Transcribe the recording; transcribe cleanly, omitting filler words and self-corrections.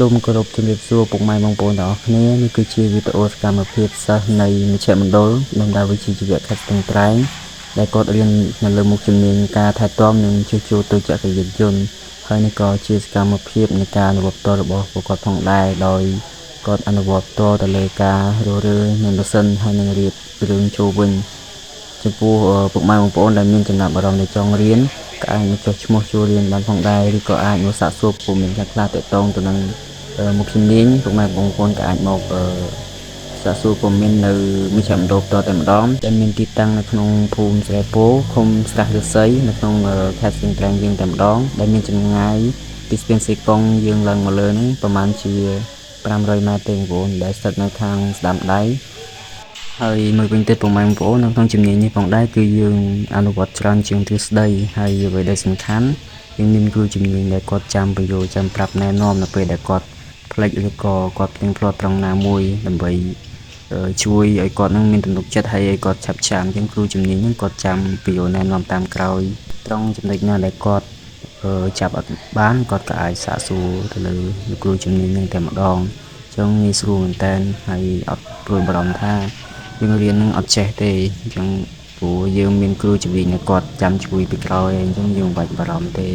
សូមគោរពជំរាបសួរពុកម៉ែបងប្អូនទាំងអស់គ្នានេះគឺជាវីដេអូសកម្មភាពសិស្សនៃមជ្ឈមណ្ឌលបណ្ដាវិជ្ជាជីវៈខេត្តស្ទឹងត្រែងដែលគាត់រៀននៅលើមុខជំនាញការថែទាំនិងជួសជុលទូចក្រយានយន្តហើយនេះក៏ជាសកម្មភាពនៃការអនុវត្តផ្ទាល់របស់ពួកគាត់ផងដែរដោយគាត់អនុវត្តផ្ទាល់ទៅលើការរើនិងម៉ាស៊ីនហើយនឹងរៀបគ្រឿងចូលវិញចំពោះពុកម៉ែបងប្អូនដែលមានចំណាប់អារម្មណ៍នៃចង់រៀនក៏អាចមកចុះឈ្មោះចូលរៀនបានផងដែរឬក៏អាចមកសាកសួរព័ត៌មានខ្លះៗទាក់ទងទៅនឹងមុខជំនាញពុកម៉ែបងប្អូនក៏អាចមកសាកសួរព័ត៌មាននៅមជ្ឈមណ្ឌលផ្ទាល់តែម្ដងដែលមានទីតាំងនៅក្នុងភូមិស្រែពោឃុំស្រះឫស្សីនៅក្នុងខេត្តស្ទឹងត្រែងយើងតែម្ដងដែលមានចម្ងាយពីស្ពានសេកុងយើងឡើងមកលើនេះប្រហែលជា500ម៉ែត្រទេបងប្អូនដែលស្ថិតនៅខាងស្ដាំដៃហើយមួយវិញទៀតពុកម៉ែបងប្អូននៅក្នុងជំនាញនេះផងដែរគឺយើងអនុវត្តច្រើនជាងទ្រឹស្ដីហើយអ្វីដែលសំខាន់យើងមានគ្រូជំនាញដែលគាត់ចាំបញ្យល់ចាំប្រាប់ណែនាំនៅពេលដែលគាត់ផ្លេចឬក៏គាត់ផ្ទៀងផ្ទាត់ត្រង់ណាមួយដើម្បីជួយឲ្យគាត់នឹងមានទំនុកចិត្តហើយឲ្យគាត់ឆាប់ចាំអញ្ចឹងគ្រូជំនាញហ្នឹងគាត់ចាំបញ្យល់ណែនាំតាមក្រោយត្រង់ចំណុចណាដែលគាត់ចាប់អត់បានគាត់ក៏អាចសាកសួរទៅលើគ្រូជំនាញហ្នឹងតែម្ដងអញ្ចឹងងាយស្រួលមែនតើហើយអត់ព្រួយបារម្ភថាយើងរៀននឹងអត់ចេះទេអញ្ចឹងព្រោះយើងមានគ្រូជំនាញគាត់ចាំជួយពីក្រោយអញ្ចឹងយើងមិនបាច់បារម្ភទេ